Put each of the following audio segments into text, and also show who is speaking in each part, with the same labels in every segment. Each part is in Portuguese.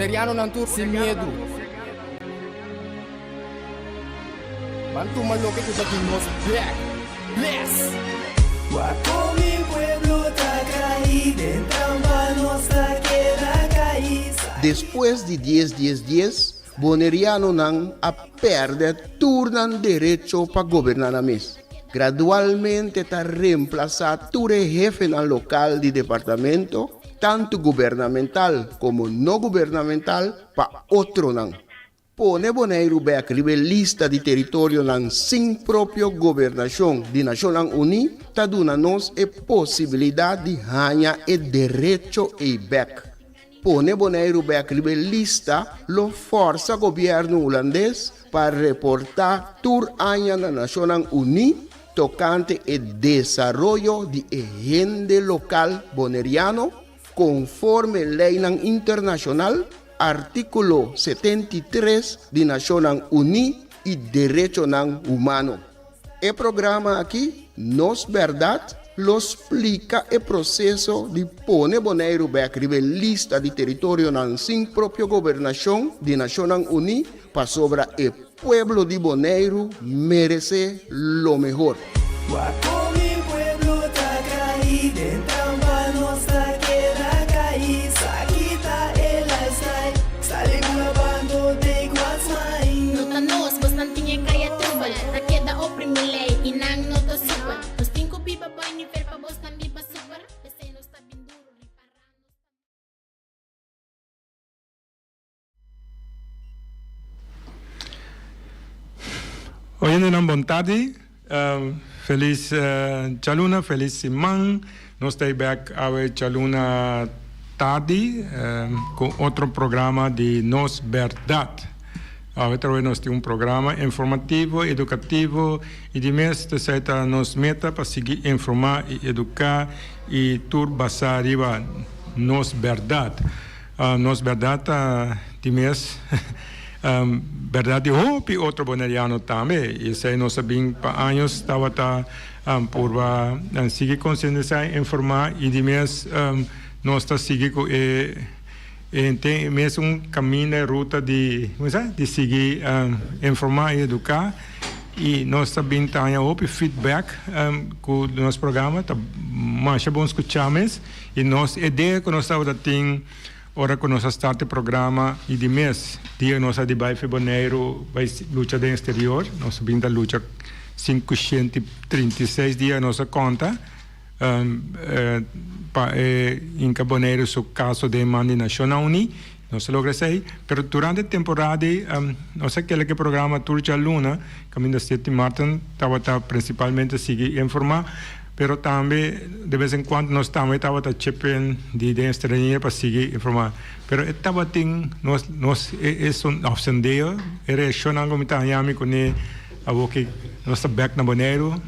Speaker 1: Boneriano não tur sem medo. Bantu malo que tu aqui nos back. Bless.
Speaker 2: Guapo mi pueblo ta caído, entramba nossa queda caída.
Speaker 3: Depois de 10, Boneriano não a perde turnan direito para governar a mês. Gradualmente está reemplazado todo jefe no local de departamento, tanto gubernamental como não gubernamental, para outro não. Pone Bonaire back lista de território não sem própria governação de Nações Unidas, está dando-nos a possibilidade de ganhar o direito e back. Pone Bonaire back lista lo força governo holandês para reportar tour año na Nações Unidas tocante o desenvolvimento de agenda local boneriano conforme lei internacional artículo 73 de Nações Unidas e Direitos Humanos. O programa aqui, Nos Verdade, lo explica o processo de pôr Bonaire back lista de território sem própria governação de Nações Unidas para sobre o pueblo de Bonaire merece lo mejor.
Speaker 2: Guapo mi pueblo ta caído, entramba nossa queda caída. Sakita el lifestyle, sale grabando de guasmai.
Speaker 4: Nota nos, bos nantinya kaya trubal. Na queda oprimilei, inang nota super. Nos tinko pipa boy ni fer pa bos tambi pa super. Ese no está binduro ni
Speaker 5: Oi, ainda boa tarde. Feliz Chaluna, feliz Simão. Nós estamos back ao Chaluna tarde com outro programa de Nos Verdade. Outra nós temos programa informativo, educativo e de mês de nos meta para seguir informar e educar e turbasar arriba Nos Verdade. Nos Verdade de mês verdade hope outro boneriano também e sei nós sabemos para anos estava por seguir conscientizar informar e de mês nós está seguir com tem mesmo caminho ruta de seguir informar e educar e nós também temos feedback com o nosso programa tá mais bom escutar mais e nossa ideia que nós estamos tendo ora que nós start o programa e de mês dia nós de fevereiro vai luta de exterior nós vinda luta 536 dias nossa conta em Caboneiro o caso de mandi Nacional Uni nós logra sei pero durante a temporada nós aquele que programa Turja Luna caminho da 7 de março estava principalmente seguir informar pero também de vez em quando nós também estava chipendo de estrangeiro para seguir informar pero estava tem nós é um ofendeio era chonango mitayami com ne abo que nós back na Bonaire o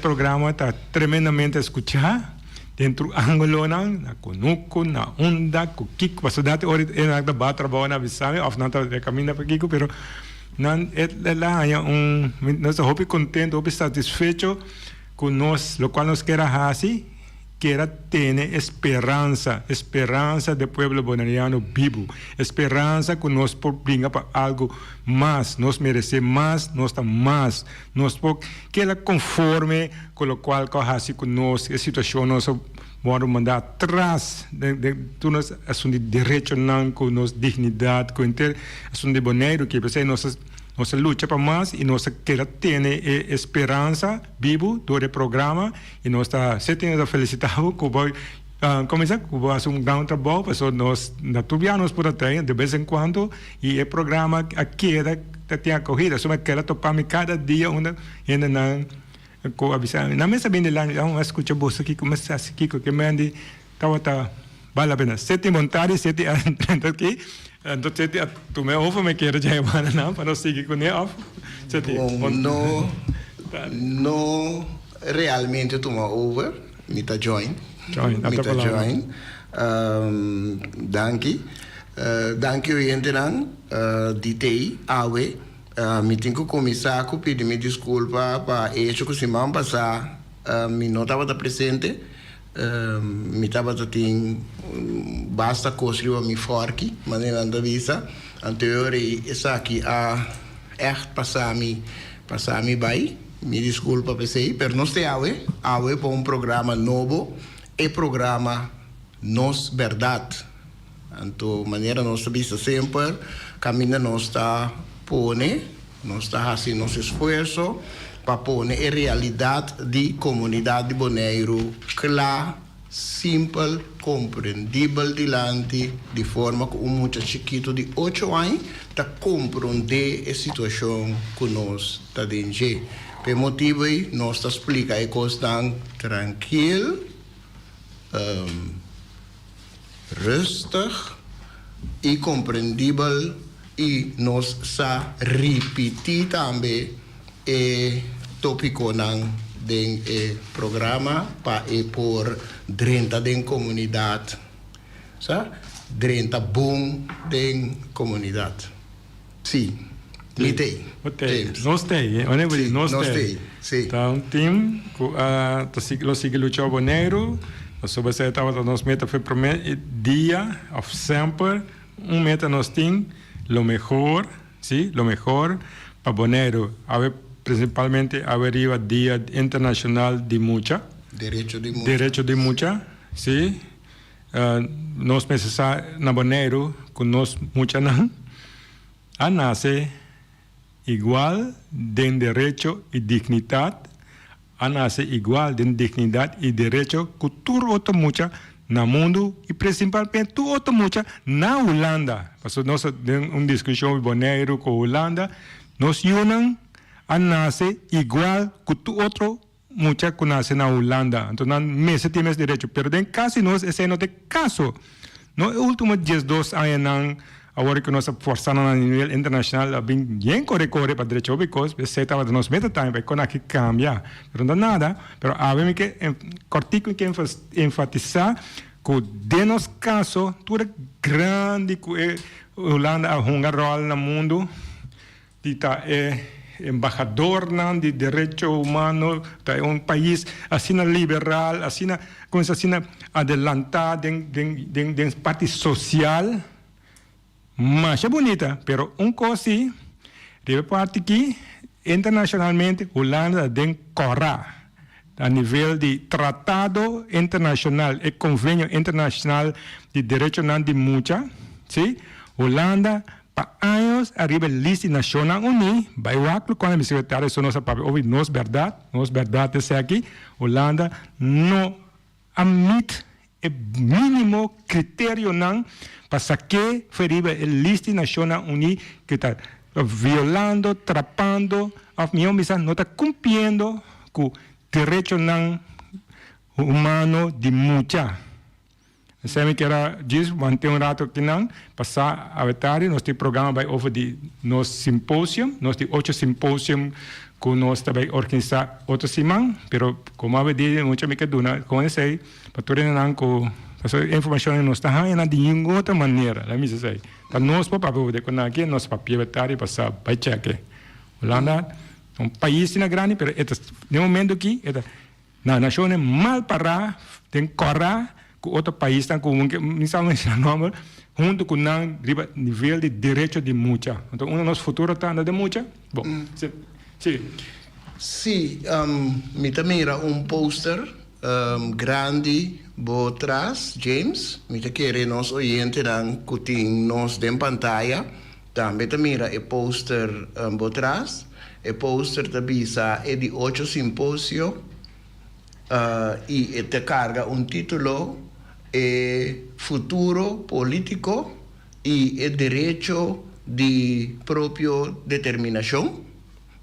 Speaker 5: programa está tremendamente escuchar dentro ângulo na conuco na onda com kiko pasudate ori na da batra bona visame of nata de caminho para kiko pero não é lá nós hope contento hope satisfecho com nós, o qual nós queremos assim, quer ter esperança do povo boneriano vivo, esperança que nós podemos para algo mais, nós merecemos mais, nós estamos mais, nós que ela conforme com o qual assim com nós, a situação nós vamos mandar atrás de nós assunto de direito não com nossa dignidade, com inter assunto de boneiro que você nossa luta para mais e nós quer ter esperança vivo do programa e nós está sentindo felicitado que vai começar que vai fazer grande trabalho para nós natubianos por até de vez em quando e o programa aqui tem a corrida só que ela topar me cada dia ainda não com avisar na mesa bem de lá não escuta bolsa aqui começa aqui que mande tá vale a pena 7 montares 7 aqui então tu me offer me quer já não para nós seguir com ele
Speaker 3: não realmente tu me over me tá join danke o entenan ditei awe me tenho que começar a pedir me desculpa para isso que se me passar me não estava presente mi tabata ting basta cosrio mi forki, manera da visa. Anteriori esaki a echt passami bai. Mi disculpa per sei, per non stai awe per un programma nuovo e programma Nos Verdad. Anto maniera nostra vista sempre, cammina nostra pone, nostra hasi nos esfuerzo, para pone in realidad di comunidad di Bonaire, clara, simple, comprendibile dilante, di forma che un muchacho chiquito di 8 anni ta comprende a situazione che nos ta dentro. Per motivi, nós ta explica e costan tranquilo, rustig e compreendível e nós sa repetir também e tópico nang den programa pa e por 30 den comunidade, sa 30 bom den comunidade. Sim. Mitei.
Speaker 5: Nós tem, onde nós tem.
Speaker 3: Sim.
Speaker 5: Então, team, lo sigue luchou Bonaire, sobre essa etapa nós meta foi primeiro dia of sempre, meta nós tem lo mejor, sí, lo mejor para Bonaire. Principalmente haveria Dia Internacional de Mucha. Derecho de Mucha, sí. Nós precisamos na Bonaire com nós mucha não, a nasce igual de derecho y dignidad, a nace igual de dignidad y derecho que todo otro mucha na mundo y principalmente todo otro mucha na Holanda. Porque nós temos uma discussão Bonaire com Holanda, nos unan a nace igual que todo outro mucha que nace na Holanda. Então, nós mesmo temos direito, pero em caso nós esse não é caso. No último 12 anos agora que nós forçamos a nível internacional, bem corre para direito, porque você estava nos meta time, para aqui cambia. Pero não nada, pero havemos que cortico que enfatizar que de nos caso, tudo grande que Holanda a um rol no mundo, de embaixador de direito humano, é país assim liberal, assim começa assim adelantado em parte social. Mas é bonita, pero coisa de parte que internacionalmente Holanda tem corra a nível de tratado internacional e convênio internacional de direito de mucha, sim? Holanda para anos arriba lista nacional uni, vai lá quando o secretário só nossa papel, ouve nos verdade é aqui, Holanda não admite o mínimo critério não para que feriba a lista nacional uni que está violando, atrapando, a minha missão não está cumprindo com o direito humano de mucha. Sabe que era disso, manter rato que não, passar a vetário, nós temos programa vai over de nos simpósio, nós temos 8 simpósios que nós também organizamos outra semana, pero como a ver muita me queduna, com esse, para tudo não com a informação não está ainda de nenhuma outra maneira, lá me diz aí. Para nós para poder quando aqui nós papel vetário passar vai cheque. Holanda país na grande, pero no momento aqui, na nação é mal para tem correr outro país está com nome junto com o nível de direito de mucha. Então, nosso futuro está de mucha. Bom, sim.
Speaker 3: Sim, me mira poster grande por trás, James. Me quer nos oyente dan cutin nos den pantalla. Também mira o poster por trás. O poster da visa é de 8 simpósio e te carga título futuro político y el derecho de propia determinación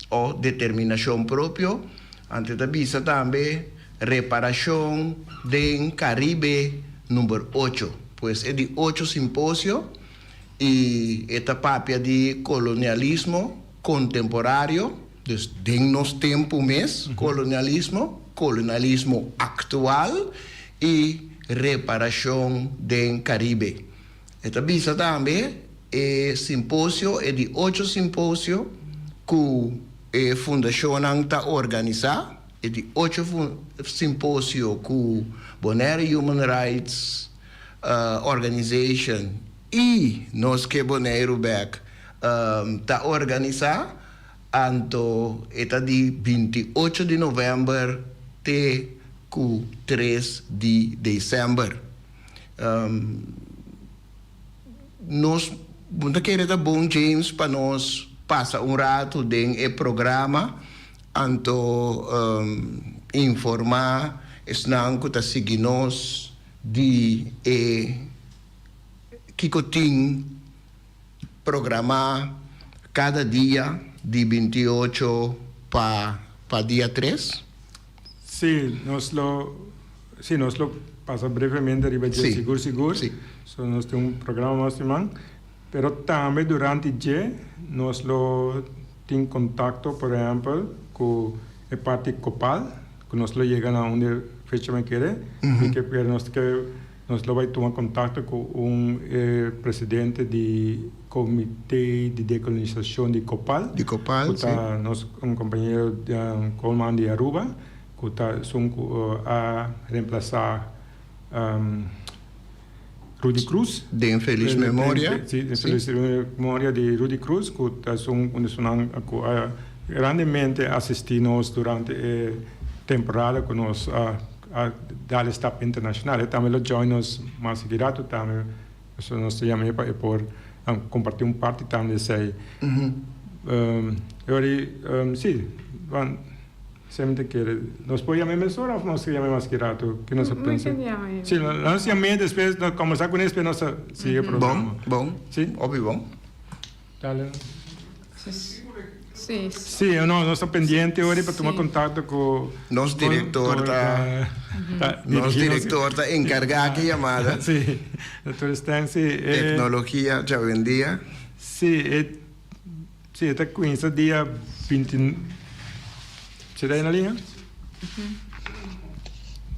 Speaker 3: o determinación propio. Ante la visa también reparación del Caribe número 8. Pues es de 8 simposios y esta papia de colonialismo contemporáneo, desde los tiempos mes, colonialismo actual y reparação do Caribe. Esta visa também é simpósio, é de 8 simpósios que a Fundação está organizando e di 8 simposio cu Bonaire Human Rights Organization e nos que Bonaire back ta organiza anto eta di 28 di november te cu 3 di dezember. Nós muita querida bom James para nós passa rato den e programa anto informar esnan que tá seguindo nós de kikoting programa cada dia de 28 para dia 3.
Speaker 5: Sí, nos lo pasa brevemente arriba de
Speaker 3: Sí.
Speaker 5: seguro.
Speaker 3: Sí.
Speaker 5: So, nos tenemos un programa más semana, pero también durante el día nos lo tiene contacto, por ejemplo, con el parte Copal, que nos lo llegan a una fecha me quiere, y que nos lo va a tomar contacto con un presidente del comité de decolonización de Copal.
Speaker 3: De Copal,
Speaker 5: sí. Un compañero de Coleman de Aruba, que está a reemplazar Rudy Cruz.
Speaker 3: De infeliz memória.
Speaker 5: Sí, de infeliz memoria de Rudy Cruz, que son grandemente asistimos durante temporada con nos dal staff internacional. También lo joinamos más seguido, también eso nos llama por compartir un parte también de sei. Sí, sempre quiere. ¿Nos puede llamar emisora o nos llama más seguido? ¿Qué nos piensa? Sí, nos llama después, nos conversar con él, nos sigue el programa.
Speaker 3: Bom.
Speaker 5: Sí.
Speaker 3: Obvio bom.
Speaker 5: Dale.
Speaker 6: Sì.
Speaker 5: Sì, no, non sto pendiente ora per tomare contatto con
Speaker 3: Nos director nos director está encargado de llamada.
Speaker 5: Sì, dottor Stan, sì.
Speaker 3: Tecnologia già vendia.
Speaker 5: Sì, sì, è qui in dia 20. C'è lei in linea?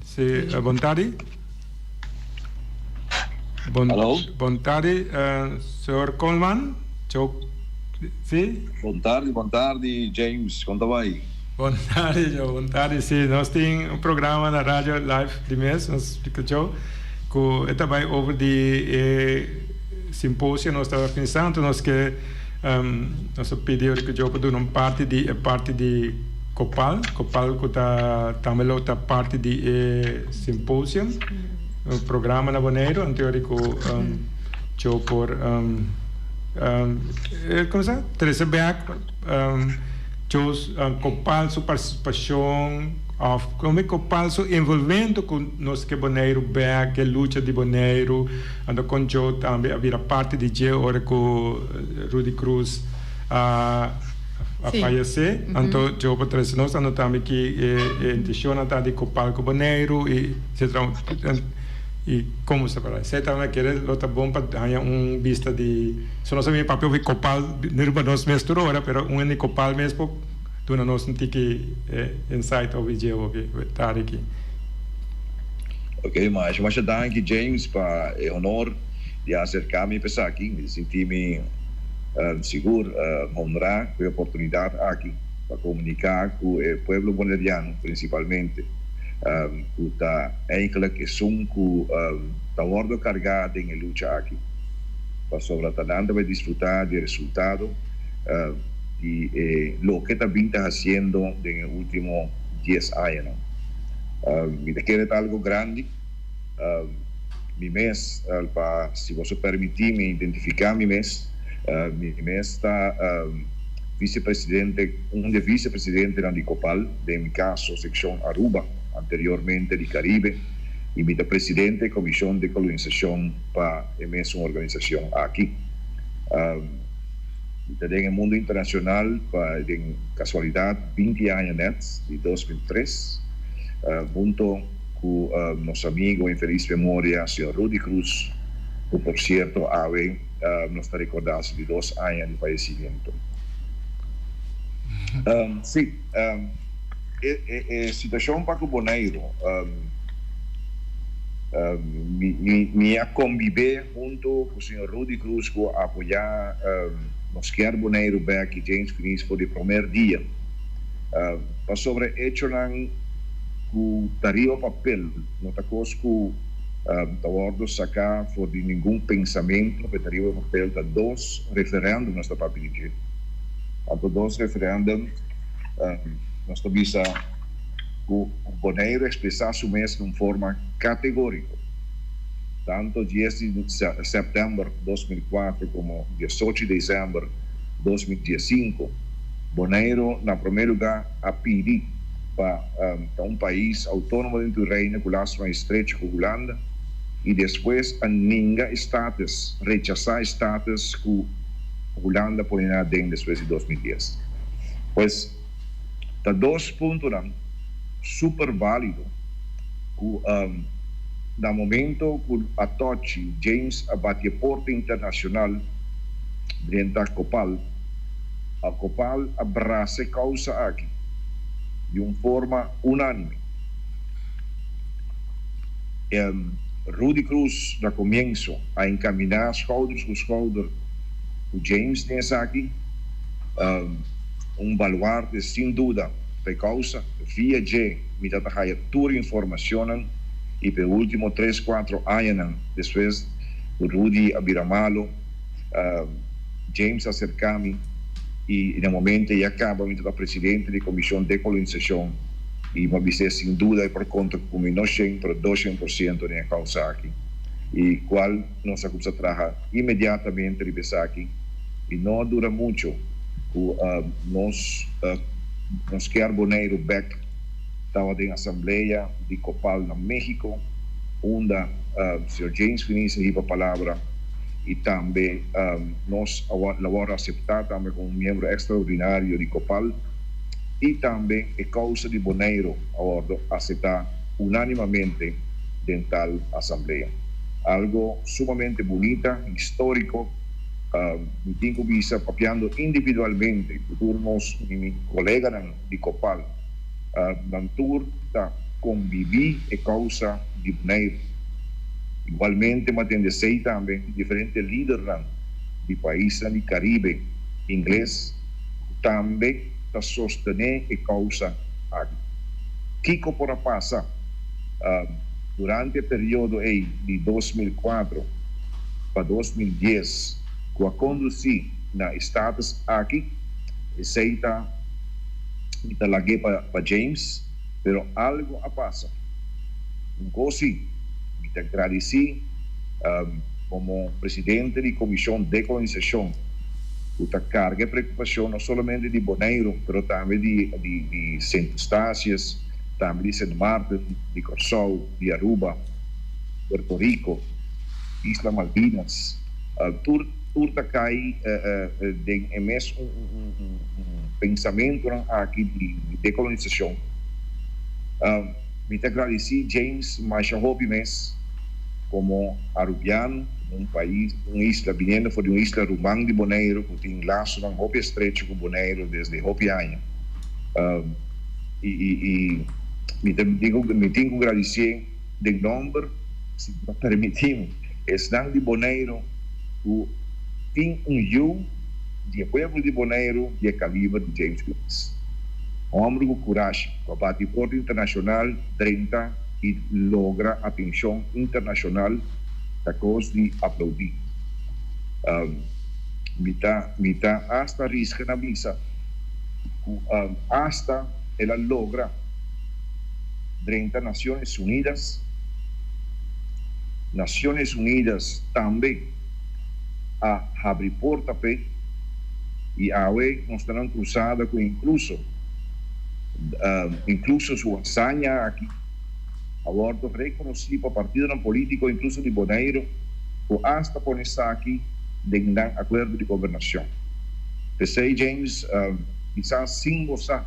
Speaker 5: Sì, Bontari?
Speaker 7: Hallo?
Speaker 5: Bontari, signor Coleman? Ciao. Sì?
Speaker 7: Buontardi, James, conta vai?
Speaker 5: Buontardi, sì. Noi stiamo un programma na radio live di mes, nos explica ciò, che è também over di simposio, noi stiamo organizzando, noi che nos pediu che ciò per una parte di Copal che também l'altra parte di simposio, un programma na Bonaire, in teorico ciò per come sa? Teresa Beck, Copal sua participação, come Copal seu envolvimento com nós que Bonaire Beck, a luta de Bonaire, ando com Joe também a parte de Joe ora com Rudy Cruz a falecer, então Joe para trazer nós ando também que intenção anda de Copal com Bonaire e se e como se fala, se também quer outra bom para dar vista de, só não sabia papel de Copal, não nos mesmo hora, pero de Copal mesmo, tu não nos senti que insight ao vídeo que está aqui.
Speaker 7: Ok, mas danke James para o honor de acercar-me para aqui, me senti-me seguro, honrar com a oportunidade aqui para comunicar com o povo bonaireano, principalmente. Kuta eigenlijk is sunku ta worden cargada em luta aqui para sobretanando vai desfrutar do resultado de lo que está haciendo en el último 10 años. Me quiere algo grande. Mi mes, si vos permitís identificar mi mes está vicepresidente, un de vicepresidente de Copal, de mi caso, sección Aruba, anteriormente de Caribe, y mi presidente de Comisión de Colonización para una organización aquí. En el mundo internacional, en casualidad, 20 años net, de 2003, junto con nuestro amigo en feliz memoria, señor Rudy Cruz, que por cierto, nos está recordando de 2 años de fallecimiento. Sí, situación para Bonaire, me conviver junto con el señor Rudy Cruz para apoyar nos quer Bonaire Beck y James Finis por el primer día. pa sobre hecho ng ku tariwa papel, no takos ku tawardo saka for di ningún pensamento pe tariwa papel ta dos referendum nasta papilije. Ato dos referendum nasta bisa ku Bonaire expressar su mes de forma categórica. Tanto 10 de setembro de 2004 como 18 de dezembro de 2015, Bonaire, na primeiro lugar, a pedir para um país autônomo dentro do reino, com laço mais estreito com a Holanda, e depois a ninguém status, rechazar status que a Holanda põe na dentro depois de 2010. Pois, tá dois pontos super válido, que no momento que a Tochi, James, abate a porta internacional dentro da Copal, a Copal abraça a causa aqui de uma forma unânime. Rudy Cruz, da comienzo, a encaminhar shoulders com shoulder com James nessa aqui, baluarte sem dúvida da causa, via G, me dá toda a informação e por último 3-4 anos depois o Rudy abiramalo, James acerca-me e no momento já acaba a presidente da comissão de decolonização e uma vez sem dúvida por conta como nós sempre 200% na causa aqui e qual nós acabamos a trabalhar imediatamente de aqui e não dura muito nós quer Bonaire back estava em assembleia de Copal na México onde o Sr. James Finis a palavra e também nós agora aceitar também como membro extraordinário de Copal e também a causa de Bonaire agora aceitar unanimamente dentro da Assembleia. Algo sumamente bonita, histórico, me tenho visto papiando individualmente, por meus colegas de Copal, na tour da conviver a causa de Bonaire. Igualmente, matendesei também diferentes líderes de países do Caribe inglês também para sostener a causa aqui. Kiko por passa durante o período de 2004 para 2010, que a conduzir na status aqui, aceita me larguei para James, pero algo passa. Assim, te agradeci como presidente da Comissão de Decolonização a carga de preocupação não somente de Bonaire, mas também de Saint Eustáquio, também de Saint Martin, de Corsol, de Aruba, Puerto Rico, Isla Malvinas, tudo cai em mesmo pensamento aqui de decolonização. Me agradeci James Machahobi mes como arubiano, país, uma isla, vindo de uma isla rumang de Bonaire, que tem laço ng hopi estrecho com Bonaire desde hopi año. Me tenho que agradecer de nome, se me permitimos, é de Bonaire, que tem eu, de povo de Bonaire, de calibre de James Finis. Homem com coragem, com a bate-porta internacional 30 e logra atenção internacional da coisa de aplaudir. Me tá hasta risca na visa, hasta ela logra 30 Nações Unidas também a abrir porta para e a nós estamos cruzada com incluso sua hazaña aqui. Aborto reconocido por partido político, incluso de Bonaire, o hasta ponerse aqui dentro do acordo de governação. Pensei, James, quizás sem gozar,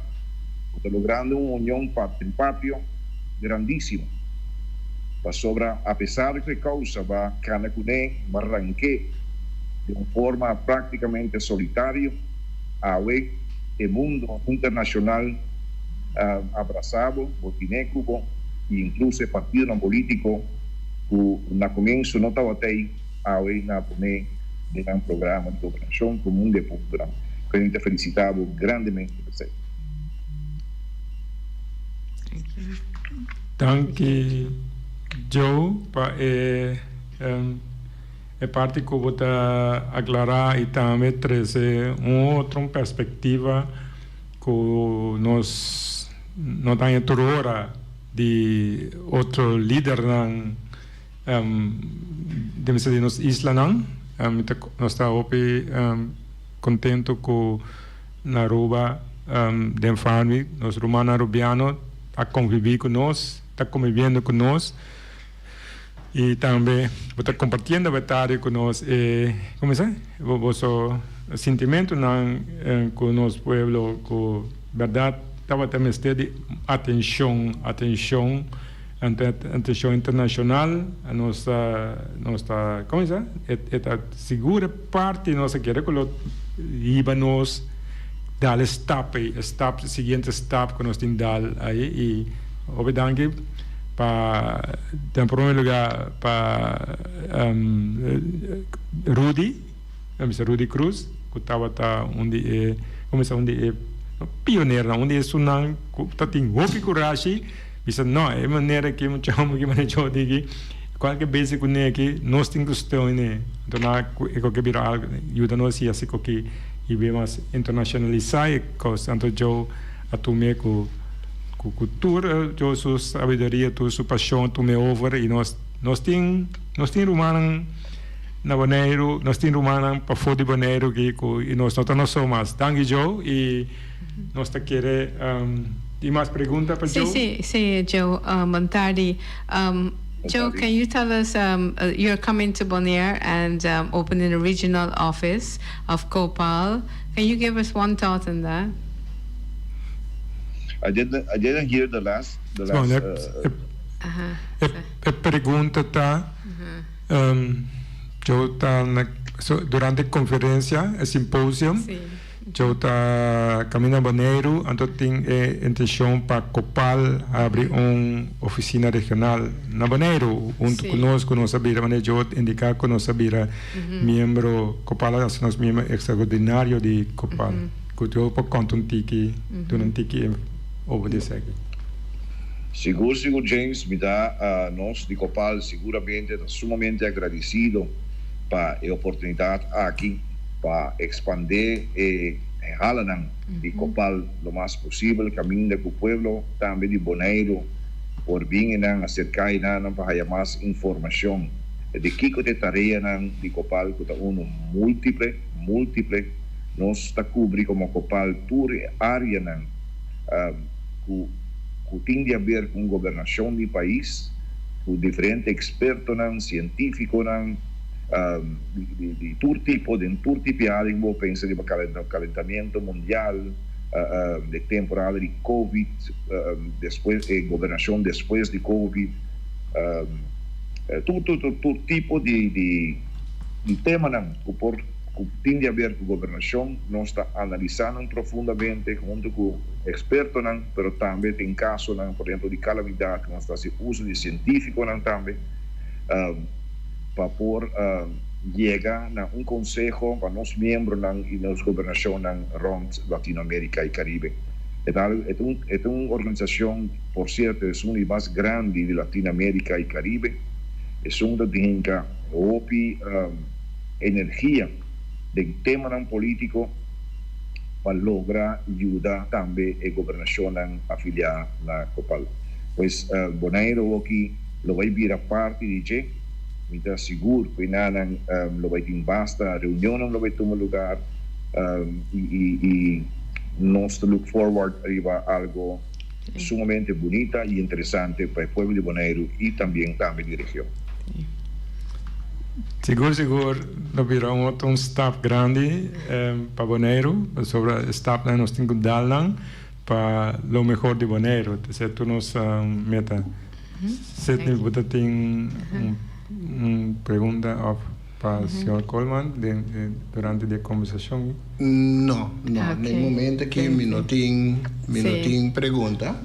Speaker 7: está logrando uma união pátrio grandíssima. A pesar que a causa va canacune, barranque, de uma forma praticamente solitária, o mundo internacional abraçado, botineco, e incluso o partido político que na começo não estava até na poner de um programa de governação comum de cultura. Que a gente felicitava grandemente.
Speaker 5: Danke, Joe, para parte que vou aclarar e também trazer outra perspectiva que nós não temos outra de outro líder de nossa isla nós estamos contento com na Aruba de família nós romanos arubianos está convivendo conosco, está convivendo conosco e também está compartilhando a verdade conosco como é o vosso sentimento com o nosso povo com verdade estava também de atenção internacional a nossa como é a segura parte nossa que íbamos dar seguinte step que nós temos dar aí e obrigado para em primeiro lugar para Rudy Cruz que estava onde onde pioneiro onde é sunang que tem hopi coragem bisa não é maneira que eu chamo que manejo daqui qualquer base que nem aqui nós temos questão né então na que vira algo ajuda nós e assim que e vemos internacionalizar coisas então eu atume com cultura eu sua sabedoria sua paixão tume over e nós temos romano na Bonaire nós temos romano para fora de Bonaire que e nós não somos danke Joe e nós tá querer tem mais perguntas para Joe?
Speaker 6: Sim, Joe Montari. Joe, can you tell us, you're coming to Bonaire and opening a regional office of Copal. Can you give us one thought on that?
Speaker 7: I didn't hear the last.
Speaker 5: Pergunta tá, Joe tá durante a conferência, a simpósio. Eu está caminhando Bonaire, então tem intenção para Copal abrir uma oficina regional na Bonaire, junto conosco, nós sabemos, eu indicar que nós sabemos, membro Copal, nós somos membro extraordinário de Copal, que eu posso contar tiki, obedecer.
Speaker 7: Seguro, James, me dá nós de Copal seguramente sumamente agradecido para a oportunidade aqui para expandir Halanan de Copal lo más posible, caminho com o pueblo, também de Bonaire, por vir acercar para mais informação de que de tarefa de Copal, que está múltiple, nós está cobrindo como Copal toda área que tem a ver com governação do país, com diferentes expertos, científicos, de todo tipo de área, eu penso de calentamento mundial, de temporada de Covid, depois governação depois de Covid, todo tipo de tema que tem a ver com governação, nós está analisando profundamente junto com expertos, mas também tem casos, por exemplo, de calamidade, que nós está fazendo uso de científicos também. Para por chegar a conselho para nós membros e nossa governação rond Latinoamérica e Caribe. É uma organização, por certo, é uma das mais grandes de Latinoamérica e Caribe. É uma que tem energia de tema político para lograr ajudar também a governação afiliada na Copal. Pois Bonaire aqui lo vai virar parte de me está seguro que lo vai ter basta reunião lo vai tomar lugar e nós look forward a algo sumamente bonita e interessante para o povo de Bonaire e também da região.
Speaker 5: Seguro, lo virá um staff grande para Bonaire, sobre o staff nós temos que dar para o melhor de Bonaire, então tu nos meta. Se você tem pergunta para o Sr. Coleman durante a conversação?
Speaker 3: Não, no momento que me não tem pergunta,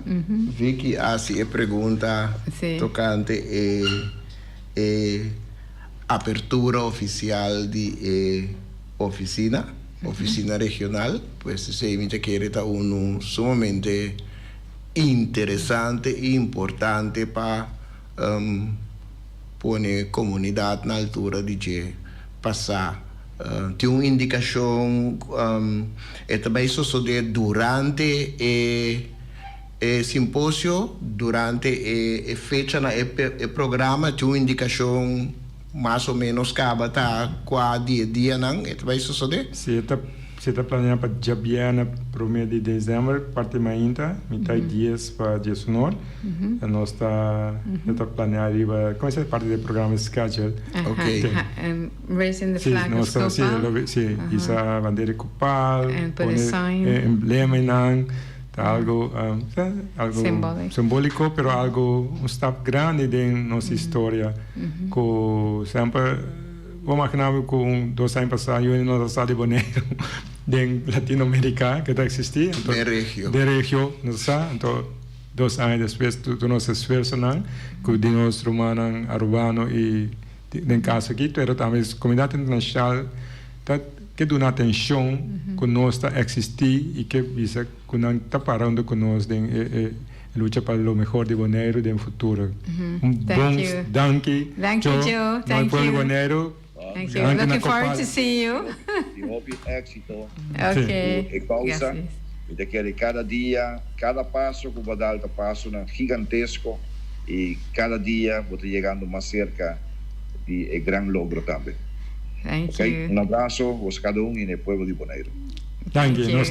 Speaker 3: vi que assim a pergunta tocante apertura oficial de oficina regional, pues se me quiere estar uno sumamente interessante e importante para pôr comunidade na altura de passar. Tem uma indicação, e também sucede durante o simpósio, durante a fecha na programa, tem uma indicação mais ou menos cada dia, não? E também sucede?
Speaker 5: Se está planeando para Jabiana para o mês de dezembro, parte ainda, metade dias para dia sonoro. Nós está planeando, como é parte do programa schedule.
Speaker 3: Ok.
Speaker 6: And raising the flag of Copal.
Speaker 5: Sim, isso a bandeira Copal,
Speaker 6: And put a sign.
Speaker 5: emblema não, algo simbólico, pero algo step grande de nossa história, que sempre vou imaginar com 2 anos passados eu não estava de Bonaire de Latinoamérica que está existindo de região não sabe então 2 anos depois tu nos esforço não que de nosso romano urbano e em caso aqui pero também a comunidade internacional que dá atenção que nós está existir e que visa que não está parando com nós luta para o melhor de Bonaire no futuro. Thank you,
Speaker 6: Joe. Thank you.
Speaker 5: Bonaire.
Speaker 6: Thank you. Looking forward to see you.
Speaker 7: Ti hopi éxito.
Speaker 6: Okay.
Speaker 7: E causa, e que cada dia, cada passo que vai dar o passo gigantesco e cada dia vou chegando mais cerca de grande logro também.
Speaker 6: Thank
Speaker 7: Okay?
Speaker 6: you.
Speaker 7: Um abraço a cada um e no povo de Bonaire.
Speaker 5: Thank you. Nós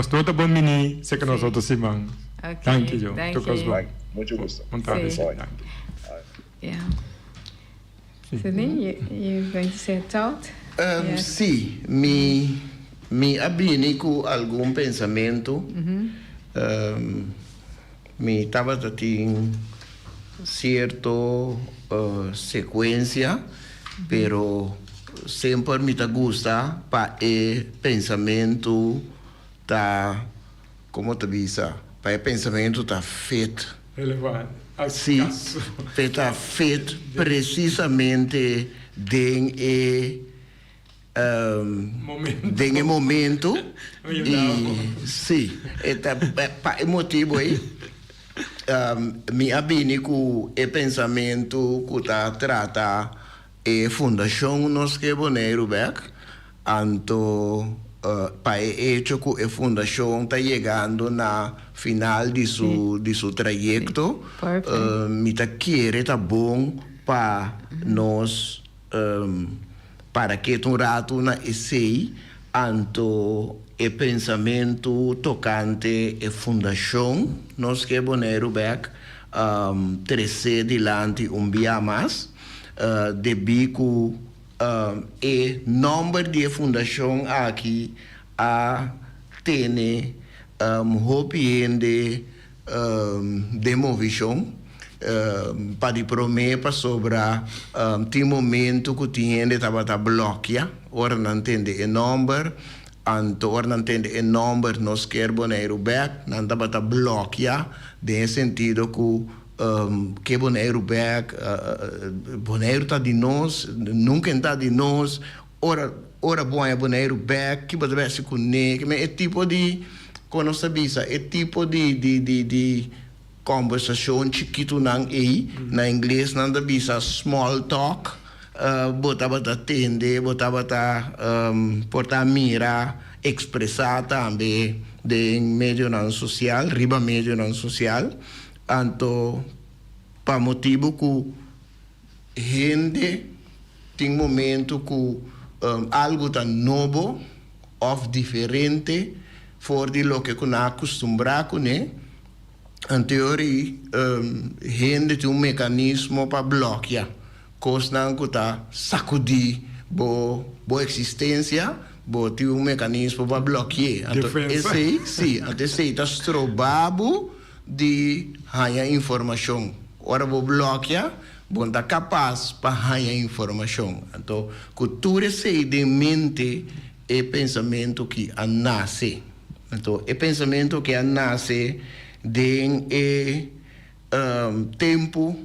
Speaker 5: todos bom mini, sei que nós outros se vão.
Speaker 6: Okay.
Speaker 5: Thank you, Joe.
Speaker 6: Thank
Speaker 5: Tocas
Speaker 6: you.
Speaker 5: bom.
Speaker 7: Muito gosto.
Speaker 5: Vontade.
Speaker 6: Sim. Yeah. Sydney, you're going to say a thought? Yes.
Speaker 3: Sim, me abrini com algum pensamento. Me estava tendo certa sequência, pero sempre me gusta para o pensamento tá como te diz, para o pensamento tá feito.
Speaker 5: Relevante.
Speaker 3: Sim, está feito precisamente em momento e sim, para o motivo aí me abini com o pensamento que está trata a fundação nos que Bonaire Beck, anto para hecho que a fundação está chegando na final de seu trajeto, me está querendo tá bom para nós para que um rato na essay anto o pensamento tocante a fundação nós que Bonaire Beck crescer dilante dia mais de bico e número de fundação aqui a tem hopiende demovision para prometer sobre tem momento que tinha estava bloqueia ora não entende o número anto ora não entende o número nós quer Bonaire Beck não estava bloqueia de sentido que Bonaire Beck Bonaire está de nós nunca está de nós ora bom é Bonaire Beck que pode ver se conecta mas é tipo de quando sabia é tipo de conversação chiquito não aí na inglês não da bisa small talk botava a atender botava a portar mira expressar também de meio não social riba meio não social anto para motivo que gente tem momento que algo tão novo ou diferente fora de lo que não acostumbrado com né anterior gente tem mecanismo para bloquear coisa não que está sacudir boa existência tem mecanismo para bloquear esse está estrobado de ganhar informação. Ora, vou bloquear, vou estar capaz para ganhar informação. Então, cultura se de mente é pensamento que nasce. Então, é pensamento que nasce de tempo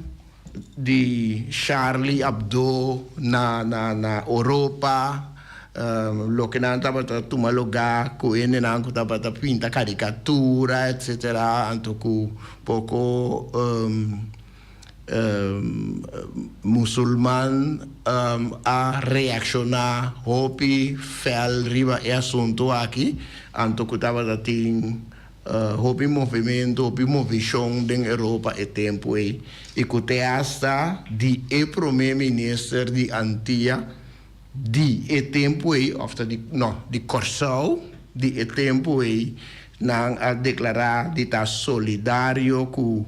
Speaker 3: de Charlie Hebdo na Europa, lo que nan tabata tuma loga ku ene nan ku tabata pinta caricatura etcétera anto ku poco musulman a reaccionar hopi fel riba e assunto aqui anto ku tabata ting hopi movimento hopi movição den Europa e tempo e ku te hasta di e premier minister di Antilles di e tempo aí, di Corsau, di e tempo aí, nang a declarar de estar solidário com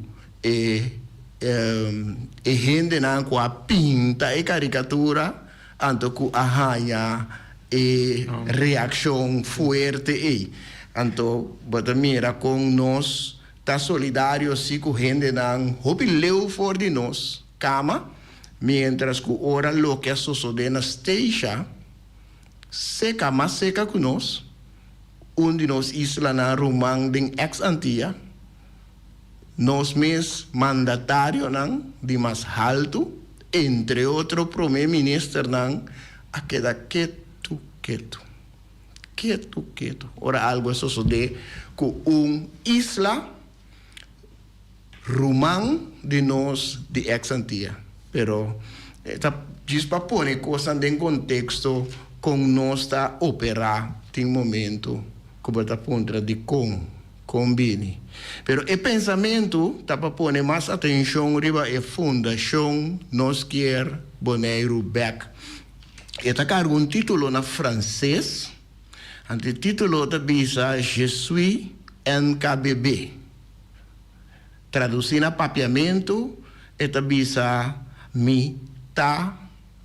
Speaker 3: gente nang com a pinta e caricatura, anto com a raia e reação forte aí, anto bota mira com nós, tá solidário se com gente nang hopi leu for de nós, cama. Mientras que ora lo que sucede na esteja, seca mais seca que nós, de nós isla na Rumang ding ex-Antia, nós mes mandatário nang de mais alto, entre outro primeiro-ministro nang, a queda quieto. Ora algo sucede com isla Rumang de nós de ex-Antia. Pero diz para pôr coisas em contexto com nós está operar tem momento como está ponto de combine. Pero o pensamento está para pôr mais atenção riba a fundação nós quer Bonaire Beck. Está com um título na francês, o título está bisa Je suis NKBB. Traduzindo papiamento, está bisa mi ta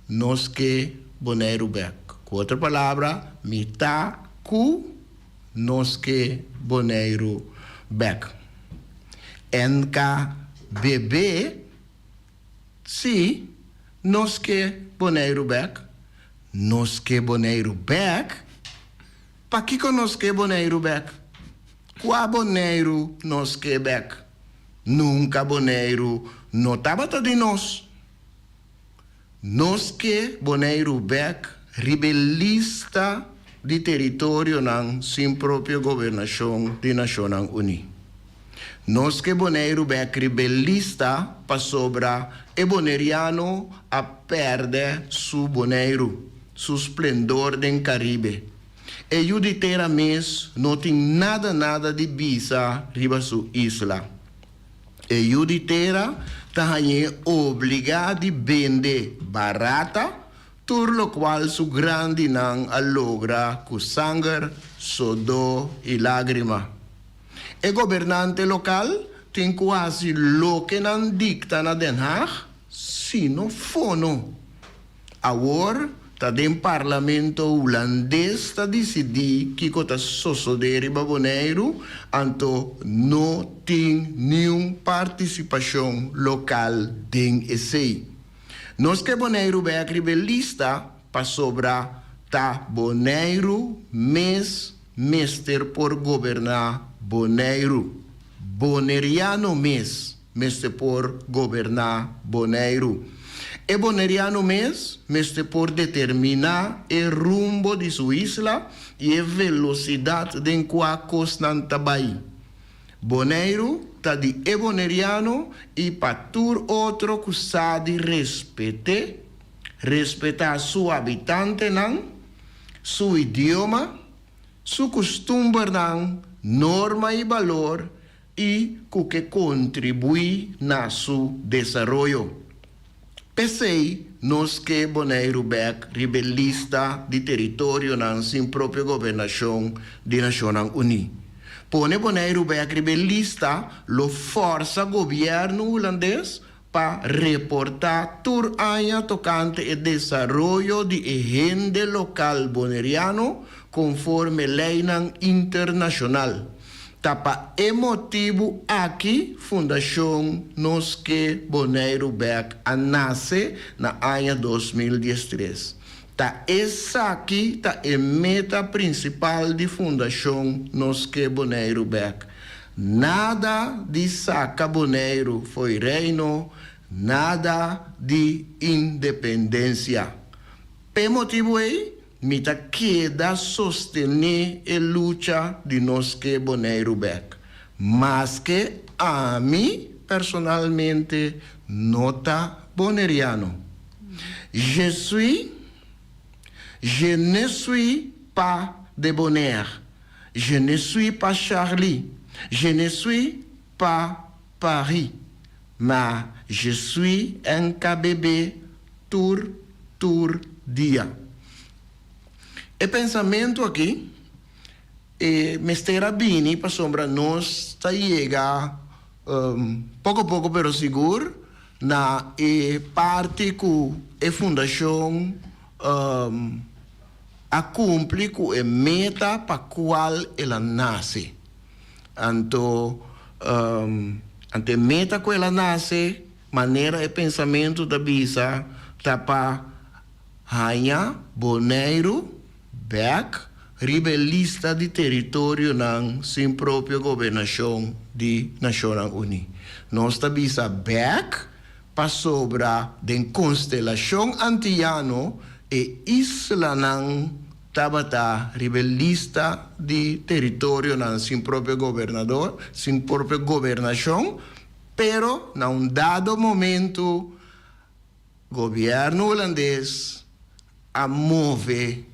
Speaker 3: nos que Bonaire Beck. Com outra palavra, mi ta cu nos que Bonaire Beck. NKBB, si, nos que Bonaire Beck. Nos que Bonaire Beck. Pa que nos que Bonaire Beck? Qua Bonaire nos que Beck? Nunca Bonaire não estava de nós. Nós que Bonaire Beck, rebelista de território não, sem própria governação de Nações Unidas. Nós que Bonaire Beck, rebelista para sobra, e boneriano a perder su Bonaire, su esplendor do Caribe. E juditeira mês não tem nada de bisa riba su isla. E juditeira está obrigado a vender barata, por lo qual su grande não a logra com sangue, sudor e lágrima. E governante local tem quase lo que não dicta na Den Haag, sino fono. Agora, está dentro do parlamento holandês está decidir que está suceder em Bonaire, então não tem nenhuma participação local dentro desse. Nós que Bonaire Beck rebelista para sobrar tá Bonaire mestre por governar Bonaire. Boneriano mestre por governar Bonaire. E boneriano mestre por determinar o rumbo de sua isla e a velocidade de qual constante vai. Bonaire está de boneriano e para tur outro que sabe respeitar seu habitante, seu idioma, seu costume, norma e valor e que contribui na seu desenvolvimento. Pensei nos que Bonaire Beck, rebelista de território sem própria governação de Nações Unidas. Pone Bonaire Beck, rebelista, lo força governo holandês para reportar tur año tocante o desenvolvimento de agenda local boneriano conforme lei internacional. Tapa emotivo aqui, Fundação Nos que Bonaire Beck nasce na ano 2013. Essa aqui tá a meta principal de Fundação Nos que Bonaire Beck. Nada de saca Bonaire foi reino, nada de independência. Por motivo aí, mita queda sostener a lucha de nós que Bonaire back. Mas que a mim, personalmente, nota boneriano. Je ne suis pas de Bonaire. Je ne suis pas Charlie. Je ne suis pas Paris. Mais je suis un KBB tour dia. E pensamento aqui, Mr. Bini, para sombra, nós está chega pouco a pouco, pero seguro, na parte que a fundação a cumprir com a meta para qual ela nasce. Então, ante meta que ela nasce, maneira e pensamento da bisa, tá para Rainha Bonaire back, rebelista de território não sem própria governação de Nações Unidas. Nós tá bisa back para sobra de constelação antiano e isla não tabata rebelista de território não sem próprio governador, sem própria governação, pero na dado momento governo holandês a move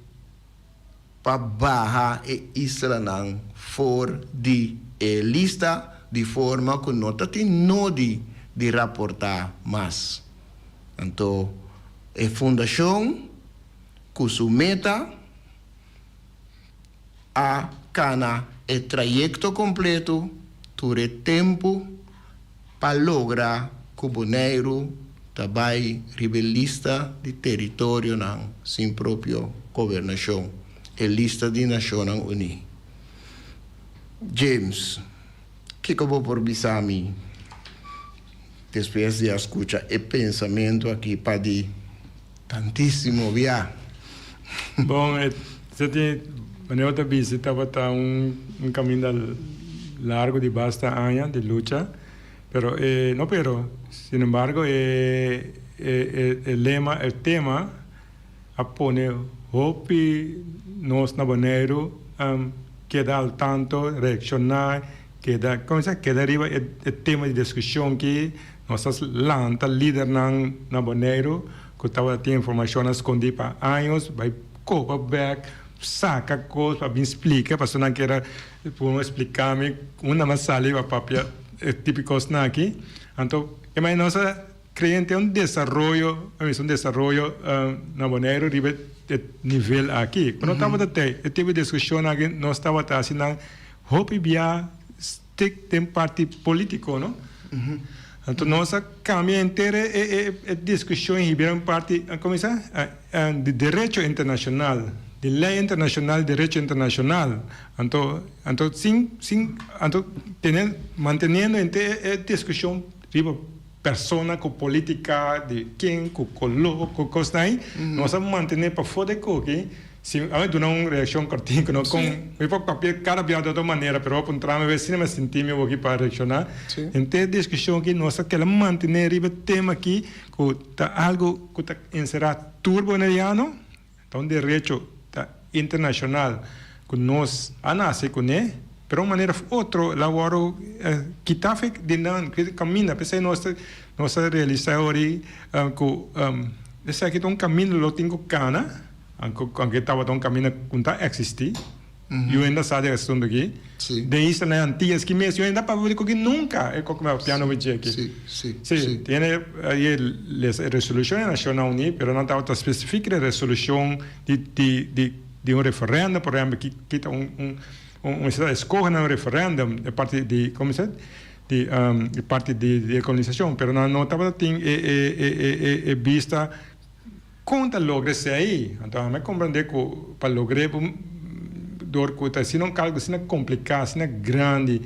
Speaker 3: para barra e isla não for de lista de forma que não tem nodi de rapportar mais. Então, a fundação com sua meta a cana o trajeto completo por tempo para lograr que o Bonaire também rebelista de território não sem própria governação e lista de Nações Unidas. James, que eu vou por bisami depois de escutar e pensamento aqui para de tantíssimo via.
Speaker 5: Bom, quando eu estava caminho largo de basta años de lucha, pero sin embargo el tema pone hopi nos na Bonaire queda al tanto reaccionar queda arriba el tema de discusión que nosotros lanta líder na Bonaire que estaba tendo informação escondida para anos vai copa back saca coisas para me explicar para não queira por explicar-me uma massali para papia típicos aqui então mas nossa crente desenvolvimento na Bonaire arriba nível aqui quando estava até tive discussão aqui nós estava assim hope via stick tem parte político não então nossa caminho inteiro é discussão em parte começar de direito internacional de lei internacional direito internacional então mantendo a discussão tipo persona com política de quem com coloco coisa aí nós vamos manter para fora que se a gente não uma reação curtinha com eu vou papel cada vez de outra maneira pero para entrar me se não me sentir me aqui para reaccionar então discussão que nós quer manter o tema aqui que tá algo que tá encerrado turboneriano então direito tá internacional que nós anase com né pero uma maneira outro laboro que tá de não que caminha pensei nós realizar ori que esse aqui um caminho lo tenho cana aunque estava um caminho que não existia eu ainda sabe esse assunto aqui de isso na antigas que mesmo eu ainda para ver que nunca é como o piano vai aqui sim tem aí a resolução nacional nem pero não estava específica a resolução de referendo por exemplo que está estado escolhe no referendo a parte de como se de parte de colonização pero não estava tem vista conta logra-se aí então me compreender que para lograr dor que se não calgo se não complicado se não grande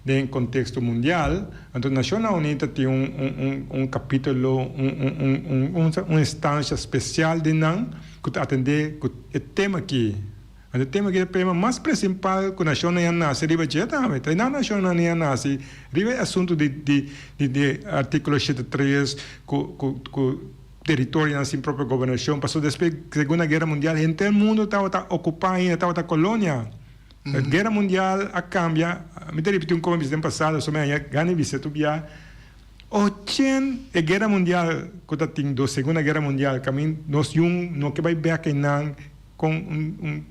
Speaker 5: em contexto mundial então a Nações Unidas tem capítulo uma instância especial de não que atender o tema aqui o tema que é o tema mais principal que a Nações Unidas nasce riba diretamente na Nações Unidas nasce riba assunto de artigo 73 que território na sua própria governação. Passou depois da Segunda Guerra Mundial, gente do mundo estava ocupando, estava a colônia. A Guerra Mundial a cambia, me repetir como disse no passado, só me ganhei visita via 80 a Guerra Mundial, quando tem a Segunda Guerra Mundial, caminho nós não que vai ver que não com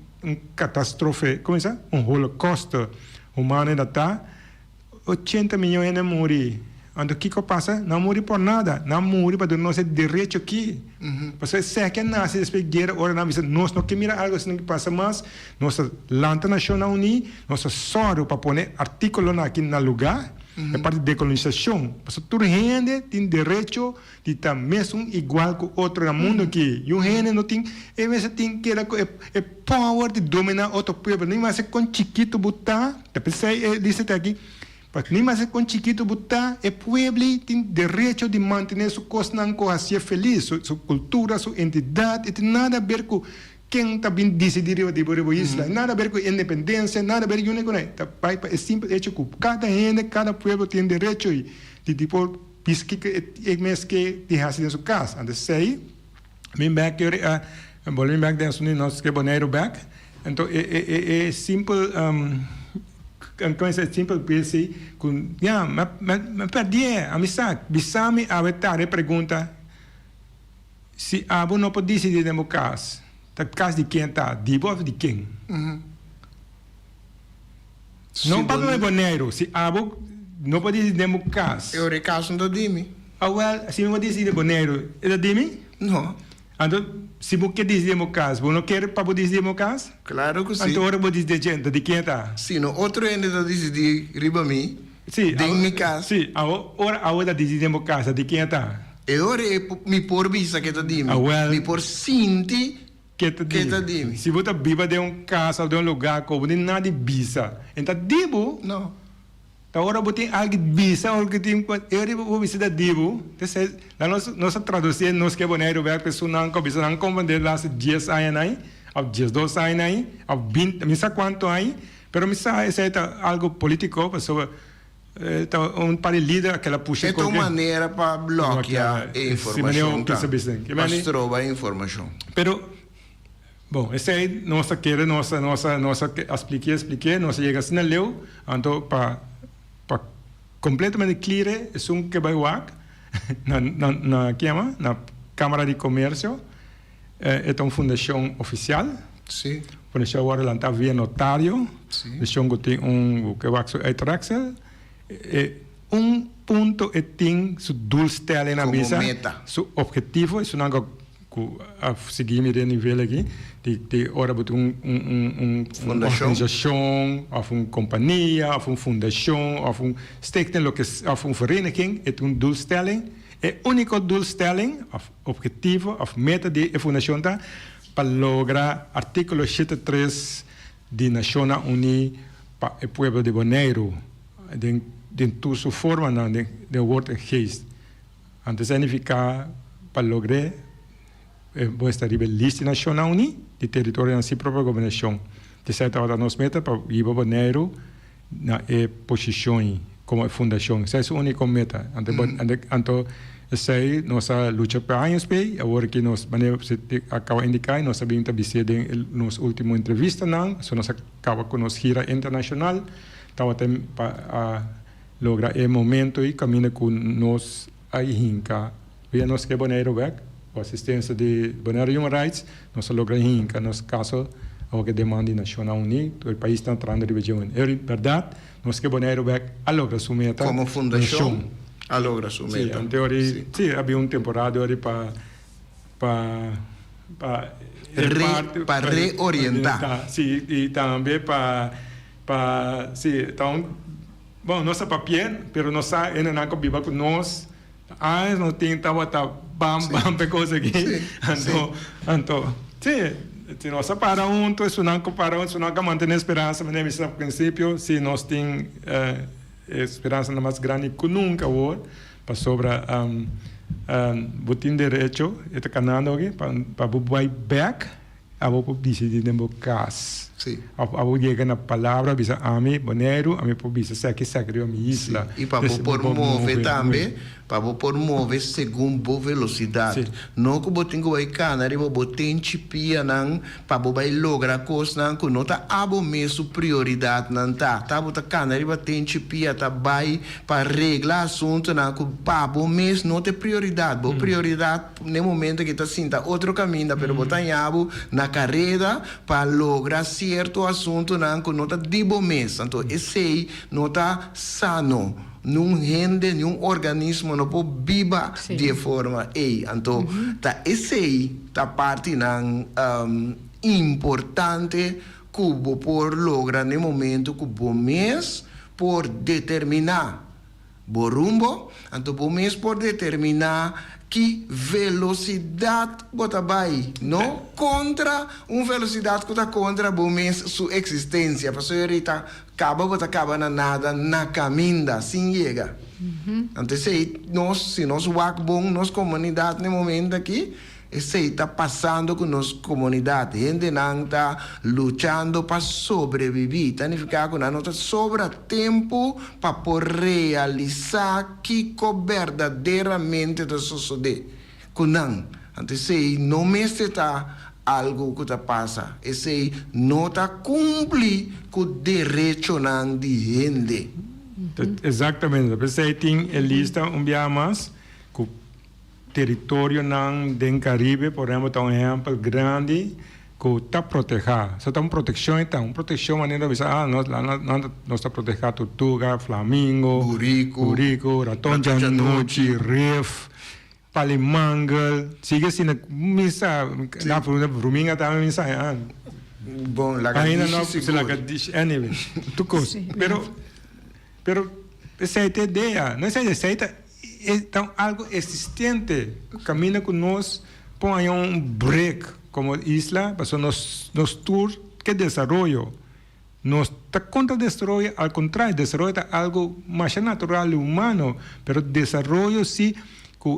Speaker 5: catástrofe, como é isso? Holocausto humano ainda está, 80 milhões de morrer. Então, o que passa? Não morre por nada. Não morre para nosso direito aqui. Porque se é que nasce depois da guerra, ora nós não queremos mirar algo assim que passa mais. Nossa Lanta Nacional Unida, nossa sorte para pôr artículo aqui no lugar, é parte da decolonização. Porque toda gente tem direito de estar mesmo igual que outro no mundo aqui. E o gente não tem, tem que é power de dominar outro povo. Nem mais com chiquito botar, depois disse aqui, porque nem mais com chiquito botar, o povo tem direito de manter sua coisa assim feliz, sua cultura, sua entidade, e tem nada a ver com quem está bem decidido de por isla, nada a ver com independência, nada a ver com isso. É simples, hecho que cada gente, cada povo tem direito de tipo, pisquica e mesmo que de hacer em sua casa. Então, sei, me back, volvemos back dentro de nós que boneiro back. Então, é simples. Coisa simples pensei com me perdi a amizade bisame a vetar pergunta se abo não pode decidir no caso tá caso de quem tá de boa de quem não para me boneiro se abo não pode decidir no caso
Speaker 3: Eu recaso do Dimi.
Speaker 5: se não decidir boneiro é da Dimi
Speaker 3: Não.
Speaker 5: então se você quer decidir no caso você não quer para decidir no caso
Speaker 3: Claro que sim.
Speaker 5: então agora vou decidir de quem tá
Speaker 3: Sim, no outro ainda está decidir riba mim.
Speaker 5: Sim,
Speaker 3: de minha casa.
Speaker 5: Sim, agora decidimos casa de quem está.
Speaker 3: E ora me por visa que está dimi. Me por sinti
Speaker 5: que está dimi. Se você vive de casa ou de lugar que não nada de visa, então dibo.
Speaker 3: Não.
Speaker 5: Agora você tem algo de visa ou que tem eu vou visitar dibo. Então nossa tradução nós que boneiro ver que sunang ko bisa nang compreender las 10 anos aí, ou 12 anos aí, ou 20, não sei quanto aí, pero me sabe é algo político, pessoa para líder aquela puxa
Speaker 3: é uma maneira para bloquear a informação para trovar a informação
Speaker 5: pero bom esse aí nossa expliquei nossa chega assim leu então para completamente clear é que vai work na Câmara de Comércio é uma fundação oficial
Speaker 3: sim
Speaker 5: fundação agora lá está via notário fundação que tem que vai ser ponto tem su doelstelling na mesa, su objetivo, isso não a seguir me nível aqui, de ora botar organização, ou uma companhia, ou uma fundação, ou stichting, ou uma vereniging, é doelstelling, é único doelstelling, objetivo, meta de fundação para lograr artículo 73 de Nações Unidas para o povo de Bonaire. Dentro sua forma de word geest. Antes significa para lograr esta lista nacional de território na sua própria governação. De certa forma, nós meta para ir para Bonaire na posição como fundação. Essa é a única meta. Então, essa é nossa luta para anos, agora que nós acaba de indicar, nós sabemos que nossa última entrevista, nós acaba com nossa gira internacional, estava para lograr o momento e caminha com nós aí hinca. E nós que Bonaire back, a assistência de Bonaire Human Rights, nós logra hinca, nosso caso, o que demanda Nacional Unida, o país está entrando na região. É verdade, nós que Bonaire back, a logra sua meta.
Speaker 3: Como fundação, a logra sua meta.
Speaker 5: Sim, em teoria, sim, havia temporada para
Speaker 3: reorientar.
Speaker 5: Sim, e também para sim, então bom, nossa papel, pero nós ainda não viva com nós. Não tem bam coisa aqui. Então, se nós para isso não mantém esperança, mas no princípio, se nós tem esperança mais grande que nunca hoje, para sobre botin direito, este canal aqui, para vai back, a vou decidir no caso.
Speaker 3: Sí.
Speaker 5: Abo llega na palavra, bisa ami, Bonaire, ami po bisa sacri a mi isla.
Speaker 3: E para promover também, para promover segundo a velocidade.
Speaker 5: Sim.
Speaker 3: Não que você tenha que canari, você tem chipia não, para você lograr coisas não, que não tá abo mesmo prioridade não tá. Tá você canari, você tem chipia, tá vai para reglar assunto não, que para você mesmo não tem prioridade. Bo prioridade no momento que tá sinta outro caminho, pero você tá na carreira para lograr certo assunto não, que não tá de bom mês. Então esse aí não tá sano. Não rende nenhum organismo não pode viver de forma aí. Então, tá esse aí tá parte não importante que o por lograr no momento que o mês por determinar o rumbo, então o mês por determinar que velocidade bota vai, não contra uma velocidade que está contra o mês sua existência, para senhorita acaba na nada na caminho sem chega. Então se nós wak bom nós comunidade no momento aqui, esse está passando com nossa comunidade, gente não está lutando para sobreviver, está ficar com nós sobra tempo para poder realizar que verdadeiramente está sucedendo. Com não, então se não me está algo que está passa, esse não está cumprir com o direito de gente.
Speaker 5: Exatamente, você tem a lista dia mais que território do Caribe, por exemplo, é um exemplo grande que está protegido. Só tem proteção, então, proteção maneira de dizer, nós está protegido Tortuga, Flamingo, Burico, Ratão de Noite, Reef, Palimangal, sigue assim, missa, na Bruminga também missa,
Speaker 3: bom,
Speaker 5: ainda não se Lagartixe, anyway, tu coisa, pero essa é a ideia, não é essa ideia. Então, algo existente camina conosco, põe break como isla, para nos tour que desenvolvimento. Nos está contra desarrollo, al contrario, desarrollo es algo más natural y humano, pero desarrollo sí que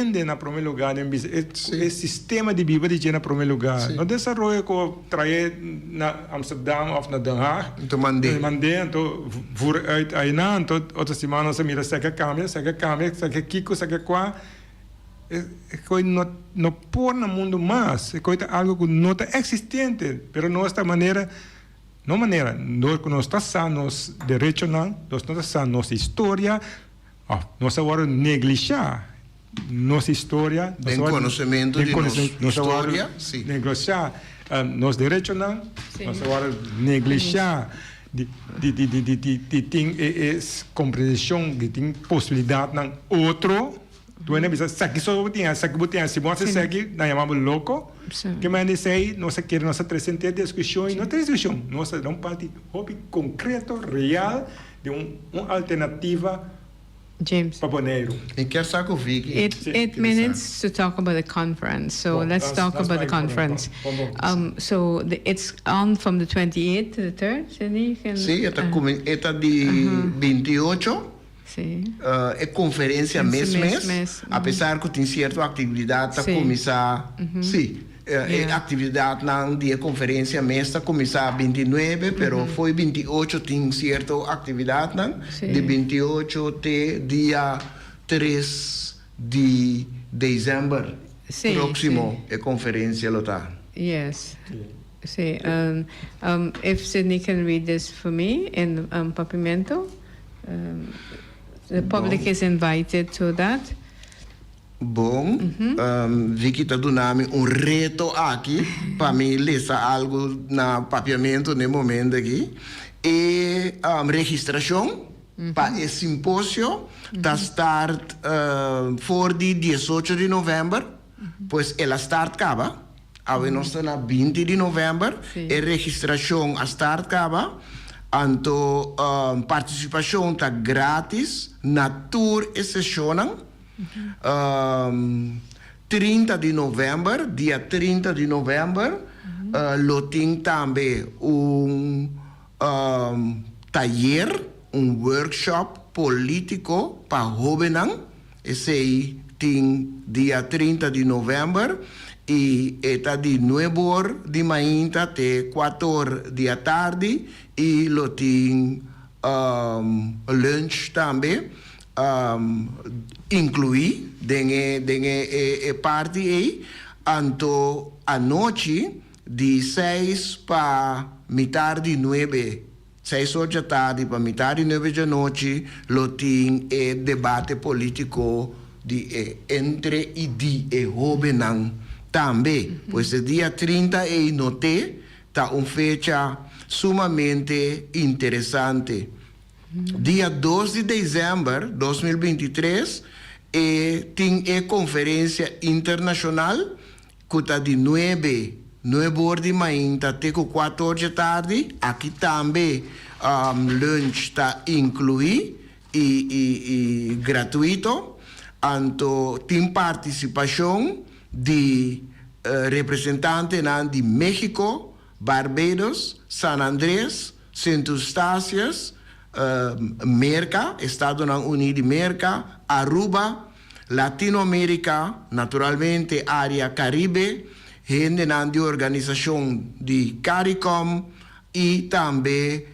Speaker 5: ende en primer lugar, el sistema de vida en primer lugar. No desarrollo que trae na Amsterdam o na Den Haag, mandé, voor uit Aina, otra semana se mira, saca cambia, saca kiko, saca qua. No por no mundo más, es algo que no está existente, pero no esta manera. No está sano los derechos, no está sano nuestra historia, no se va a negligenciar nuestra historia.
Speaker 3: El conocimiento de nuestra historia, sí.
Speaker 5: Negligenciar los derechos, no se va a negligenciar. Es comprensión, tiene posibilidad de otro. Tu ainda bisa saki só botinha, se você segue, nós chamamos louco. Que mais diz aí, nós queremos nossa presente discussão e não tem discussão, nós damos parte hobby concreto, real de uma alternativa para Bonaire.
Speaker 3: E quer saber o Vicky?
Speaker 6: 8 minutes to talk about the conference. So let's talk about the conference. So it's on from the 28th to the 3rd.
Speaker 3: Sim, está de 28.
Speaker 6: Sim.
Speaker 3: É conferência mês. Apesar que tem certa atividade a começar, atividade na dia conferência mês está começar 29, pero foi 28 tem certa atividade de 28 até dia 3 de dezembro próximo é conferência lotar.
Speaker 6: Yes. See, if Sydney can read this for me in Papimento. The public is invited to that.
Speaker 3: Bom, Vicky está dando reto aqui para mim ler algo na papiamento no momento aqui. E registração para esse simpósio está start for the 18 de novembro, pois ela start acaba. Nós estamos na 20 de novembro e registração a start acaba. Então, participação está grátis na tour e sessão. 30 de novembro, dia 30 de novembro, tem também taller, workshop político para jovens. Esse tem dia 30 de novembro e está de 9 horas de manhã até 4 horas da tarde e lo tem lunch também inclui dengue parte aí anto a noite de 6 para metade de 9 6 horas da tarde para metade de 9 da noite lo tem debate político de entre ID e Hobenang também, pois o dia 30 e noté está uma fecha sumamente interessante. Dia 12 de dezembro de 2023 tem a conferência internacional que está de 9 horas de manhã até 4 horas da tarde. Aqui também lunch está incluído e gratuito. Então, tem participação de representantes de México, Barbados, San Andrés, Saint Eustácias, Merca, Estados Unidos de Merca, Aruba, Latinoamérica, naturalmente área Caribe, gente de organização de CARICOM e também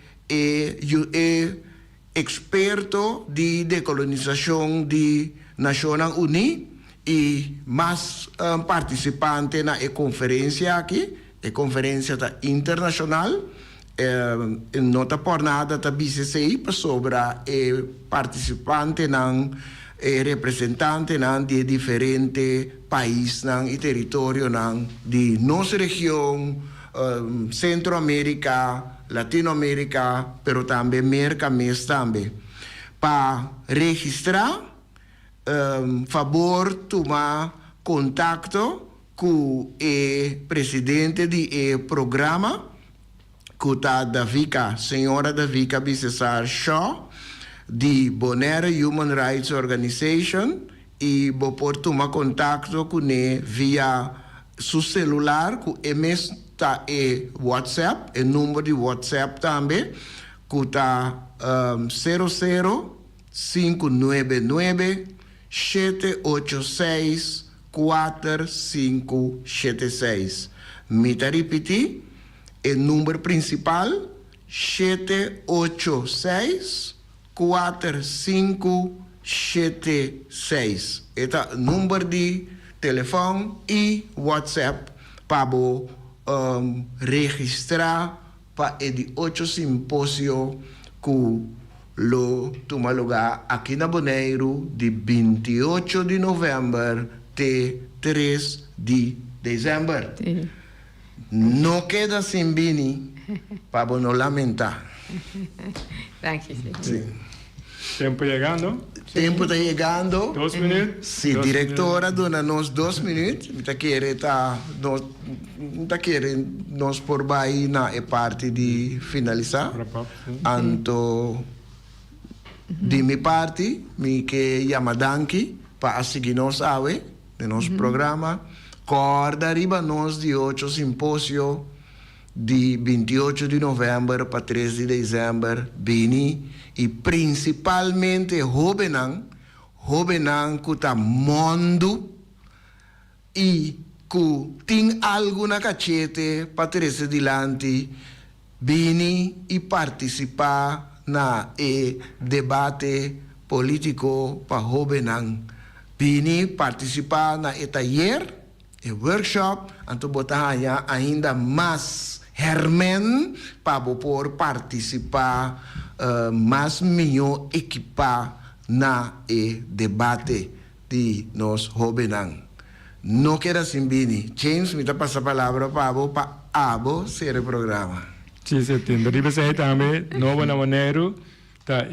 Speaker 3: experto de decolonização de Nações Unidas e mais participantes na conferência aqui, a conferência internacional. Não está por nada da BCCI sobre participante representante de diferentes países e territórios de nossa região, Centroamérica, Latinoamérica, pero também América Mês também. Para registrar, favor tomar contato com o presidente do programa, que está Davika, senhora Davika Bissessar Shaw, de Bonaire Human Rights Organization, e vou por tomar contato com ele via seu celular, com está WhatsApp, o número de WhatsApp também, que está 00-599 786 4576. Me tá repetir, o número principal 786 4576. Este é o número de telefone e WhatsApp para registrar para o 8 simpósio que lo toma lugar aqui na Bonaire de 28 de novembro até 3 de dezembro.
Speaker 6: Sim.
Speaker 3: Não queda sem bini para não lamentar.
Speaker 6: Thank you.
Speaker 3: Sim.
Speaker 5: Tempo chegando.
Speaker 3: Tempo está chegando.
Speaker 5: 2 minutos.
Speaker 3: Sim, diretora, dona-nos 2 minutos. Está querendo nos por aí na parte de finalizar. Então, de minha parte, me que chama Danki para seguir nos ave de nosso programa. Corda arriba nós de 8 simpósio de 28 de novembro para 3 de dezembro, Bini, e principalmente Hobenang que está mundo e que tem algo na cachete para trazer adiante, Bini e participar na debate político para Hobenang. Bini participar na taller, workshop, então botar ainda mais hermen para poder participar mais melhor equipar na debate de nos Hobenang. Não quero assim, Bini. James, me dá passa a palavra para abo ser o programa.
Speaker 5: Sim, setembro. Riba sei também, novo na Bonaire, tá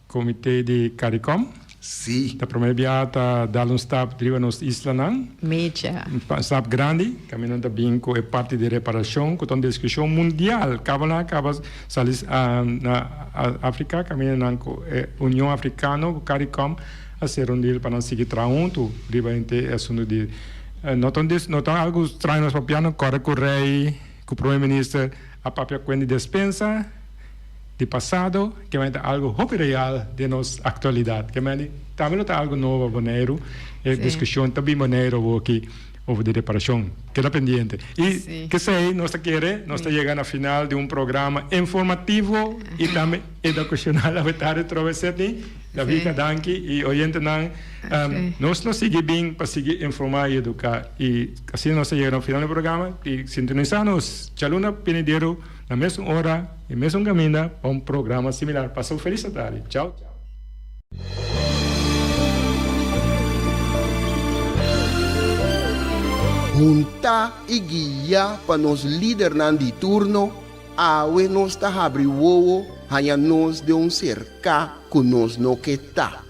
Speaker 5: comitê de CARICOM.
Speaker 3: Sim.
Speaker 5: Da primeira viagem dar staff driva nos isla não.
Speaker 6: Major.
Speaker 5: Staff grande, caminhando bem com a parte de reparação, com uma discussão mundial. Acaba salis na África, caminhando com a União Africana, o CARICOM, a ser deal para não seguir traunto, driva inte assunto de não algo estranho nos papiano, corre com o rei, com o primeiro-ministro, a papia quando despensa, de passado, que vai ter algo muito real de nossa atualidade, que vai também ter algo novo maneiro, discussão também maneiro aqui over de reparação, queda pendiente. E que sei, nós chegando ao final de um programa informativo e também educacional a vetar trovesete, da Vika Danki e oyente nang, nós não seguimos bem para seguir informar e educar. E assim nós chegamos ao final do programa e sintonizamos Chaluna Pinedero na mesma hora e mesmo caminho para um programa similar. Passou feliz tarde. Tchau, tchau.
Speaker 3: Junta e guia para nos líder de turno, awe nos ta abri wowo, hanya nos de cerca que nos no que tá.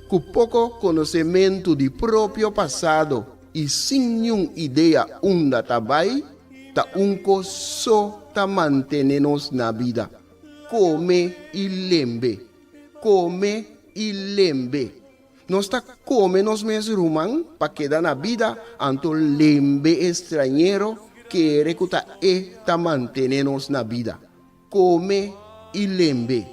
Speaker 3: Com pouco conhecimento de próprio passado e sem nenhuma ideia onde tabai, ta unco só ta mantenernos na vida. Come e lembre. Come e lembre. Nós está come nos mes rumang para quedar na vida anto lembe estrangeiro que recuta e ta mantenernos na vida. Come e lembe.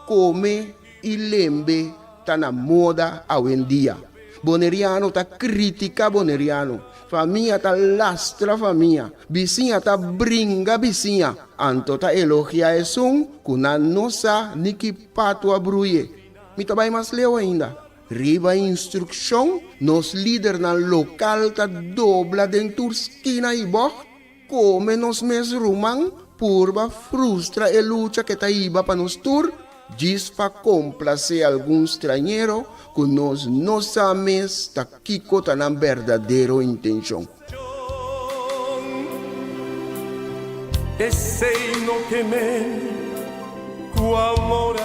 Speaker 3: Come e lembe ta na moda hoje em dia. Boneriano ta critica boneriano. Família ta lastra família. Vizinha ta bringa vizinha. Anto ta elogia esum kuna nossa niki pato abruye. Mita vai mais leu ainda. Riba instrução, nos líder na local ta dobla dentro esquina e boh, come nos mes rumang, purba frustra e luta que ta iba pa nos tur, diz pa complacer algum estrangeiro, que nos nossa mes ta kiko ta na verdadeiro intenção.
Speaker 8: Esse no que me, cu amor